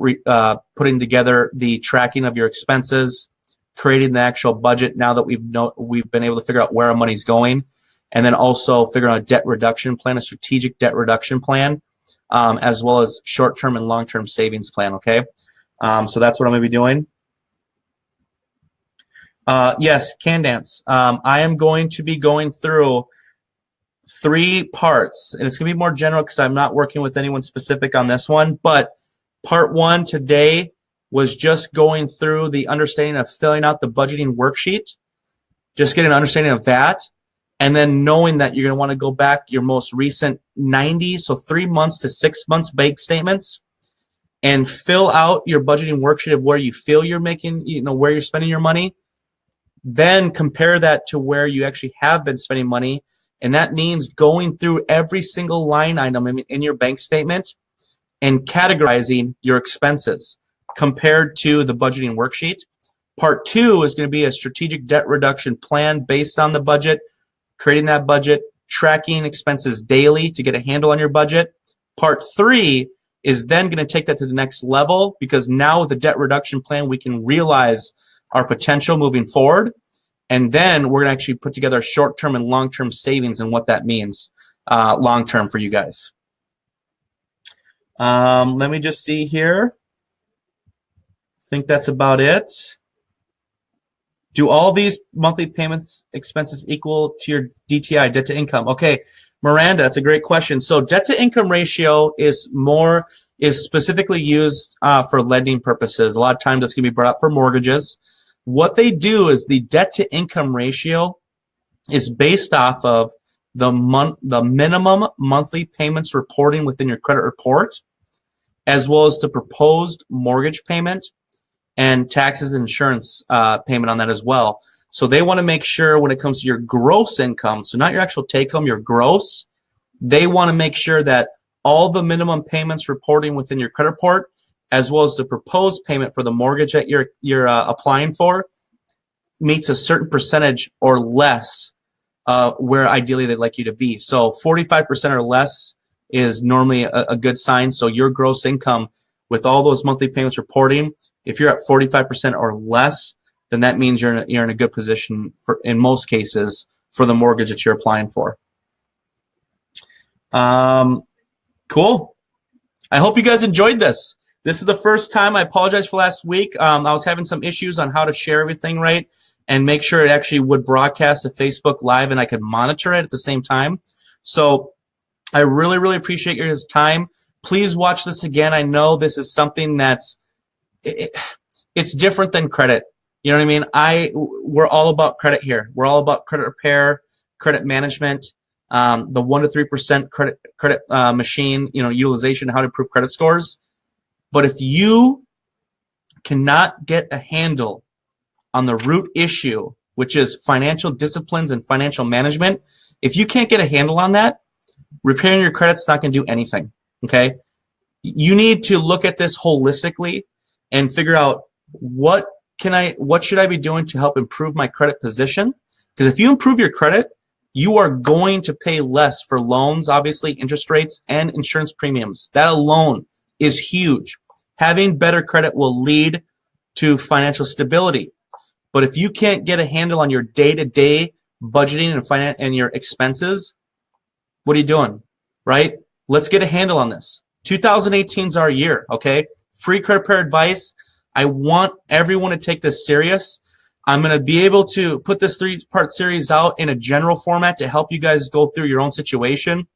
putting together the tracking of your expenses, creating the actual budget now that we've been able to figure out where our money's going, and then also figuring out a debt reduction plan, a strategic debt reduction plan, as well as short-term and long-term savings plan, okay? So that's what I'm going to be doing. Yes, Candance. I am going to be going through 3 parts, and it's going to be more general because I'm not working with anyone specific on this one, but part 1 today was just going through the understanding of filling out the budgeting worksheet, just getting an understanding of that, and then knowing that you're going to want to go back your most recent 90, so 3 months to 6 months bank statements, and fill out your budgeting worksheet of where you feel you're making, where you're spending your money. Then compare that to where you actually have been spending money. And that means going through every single line item in your bank statement and categorizing your expenses compared to the budgeting worksheet. Part 2 is going to be a strategic debt reduction plan based on the budget, creating that budget, tracking expenses daily to get a handle on your budget. Part 3 is then going to take that to the next level, because now with the debt reduction plan, we can realize our potential moving forward. And then we're going to actually put together short-term and long-term savings and what that means long-term for you guys. Let me just see here. I think that's about it. Do all these monthly payments expenses equal to your DTI, debt to income? Okay, Miranda, that's a great question. So debt to income ratio is specifically used for lending purposes. A lot of times that's going to be brought up for mortgages. What they do is the debt to income ratio is based off of the minimum monthly payments reporting within your credit report, as well as the proposed mortgage payment and taxes and insurance payment on that as well. So they want to make sure when it comes to your gross income, so not your actual take home, your gross, they want to make sure that all the minimum payments reporting within your credit report, as well as the proposed payment for the mortgage that you're applying for, meets a certain percentage or less where ideally they'd like you to be. So 45% or less is normally a good sign. So your gross income with all those monthly payments reporting, if you're at 45% or less, then that means you're in a good position for, in most cases, for the mortgage that you're applying for. Cool. I hope you guys enjoyed this. This is the first time. I apologize for last week. I was having some issues on how to share everything right and make sure it actually would broadcast to Facebook Live and I could monitor it at the same time. So I really, really appreciate your time. Please watch this again. I know this is something that's it's different than credit. You know what I mean? We're all about credit here. We're all about credit repair, credit management, the 1 to 3% credit machine, utilization, how to improve credit scores. But if you cannot get a handle on the root issue, which is financial disciplines and financial management, if you can't get a handle on that, repairing your credit's not going to do anything, okay? You need to look at this holistically and figure out what should I be doing to help improve my credit position? Because if you improve your credit, you are going to pay less for loans, obviously, interest rates, and insurance premiums. That alone is huge. Having better credit will lead to financial stability. But if you can't get a handle on your day-to-day budgeting and your expenses, what are you doing, right? Let's get a handle on this. 2018 is our year, okay? Free credit repair advice. I want everyone to take this serious. I'm going to be able to put this 3-part series out in a general format to help you guys go through your own situation.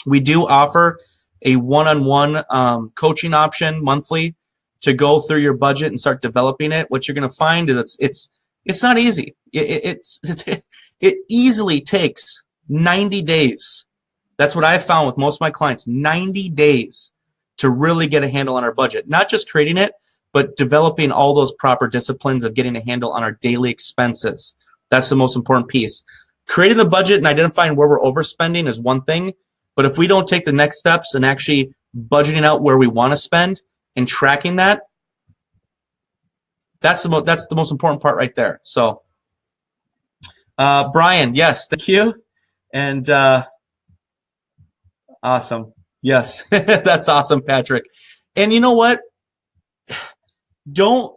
We do offer a one-on-one coaching option monthly to go through your budget and start developing it. What you're going to find is it's not easy. It easily takes 90 days. That's what I've found with most of my clients, 90 days to really get a handle on our budget. Not just creating it, but developing all those proper disciplines of getting a handle on our daily expenses. That's the most important piece. Creating the budget and identifying where we're overspending is one thing, but if we don't take the next steps and actually budgeting out where we want to spend and tracking that, that's the most important part right there. So, Brian, yes, thank you. And awesome. Yes, that's awesome, Patrick. And you know what? Don't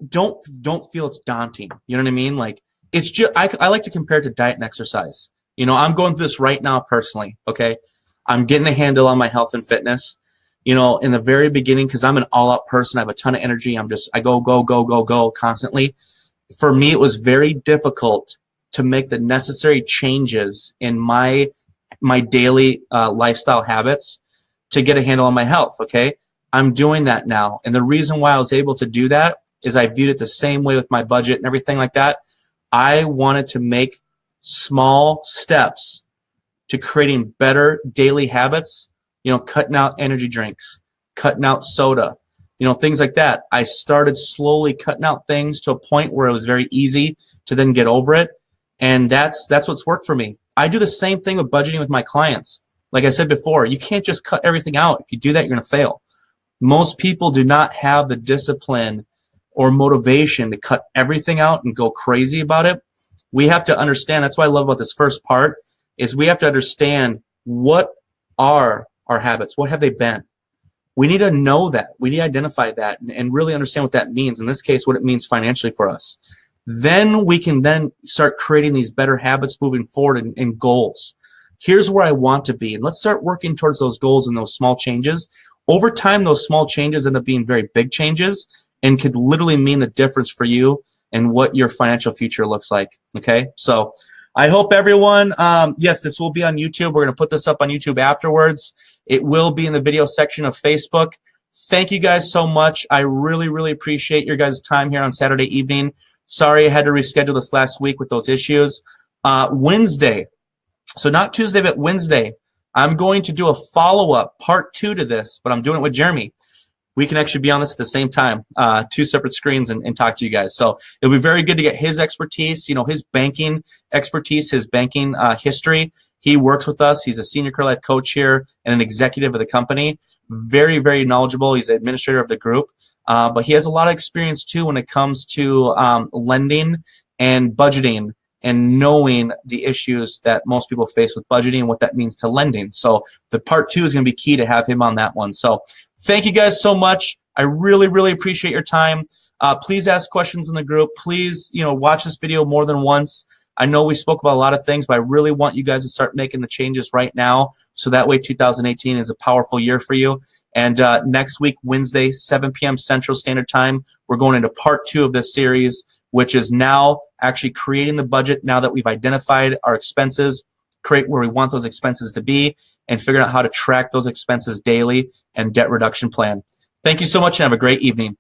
feel it's daunting. You know what I mean? Like, it's just I like to compare it to diet and exercise. You know, I'm going through this right now personally, okay? I'm getting a handle on my health and fitness. You know, in the very beginning, because I'm an all-out person, I have a ton of energy. I go, go, go, go, go constantly. For me, it was very difficult to make the necessary changes in my daily lifestyle habits to get a handle on my health, okay? I'm doing that now. And the reason why I was able to do that is I viewed it the same way with my budget and everything like that. I wanted to make small steps to creating better daily habits, you know, cutting out energy drinks, cutting out soda, you know, things like that. I started slowly cutting out things to a point where it was very easy to then get over it. And that's what's worked for me. I do the same thing with budgeting with my clients. Like I said before, you can't just cut everything out. If you do that, you're going to fail. Most people do not have the discipline or motivation to cut everything out and go crazy about it. We have to understand, that's what I love about this first part, is we have to understand what are our habits, what have they been. We need to know that. We need to identify that and really understand what that means. In this case, what it means financially for us. Then we can then start creating these better habits moving forward and goals. Here's where I want to be. And let's start working towards those goals and those small changes. Over time, those small changes end up being very big changes and could literally mean the difference for you and what your financial future looks like. Okay, so I hope everyone, yes, this will be on YouTube. We're going to put this up on YouTube afterwards. It will be in the video section of Facebook. Thank you guys so much. I really, really appreciate your guys' time here on Saturday evening. Sorry I had to reschedule this last week with those issues. Wednesday, so not Tuesday, but Wednesday, I'm going to do a follow-up, part 2 to this, but I'm doing it with Jeremy. We can actually be on this at the same time, 2 separate screens, and talk to you guys. So it'll be very good to get his expertise, you know, his banking expertise, his banking history. He works with us. He's a senior Credilife coach here and an executive of the company. Very, very knowledgeable. He's the administrator of the group. But he has a lot of experience, too, when it comes to lending and budgeting and knowing the issues that most people face with budgeting and what that means to lending. So the part 2 is going to be key to have him on that one. So thank you guys so much. I really, really appreciate your time. Please ask questions in the group. Please, you know, watch this video more than once. I know we spoke about a lot of things, but I really want you guys to start making the changes right now, so that way 2018 is a powerful year for you. And next week, Wednesday, 7 p.m. Central Standard Time, we're going into part 2 of this series, which is now actually creating the budget now that we've identified our expenses, create where we want those expenses to be, and figuring out how to track those expenses daily and debt reduction plan. Thank you so much and have a great evening.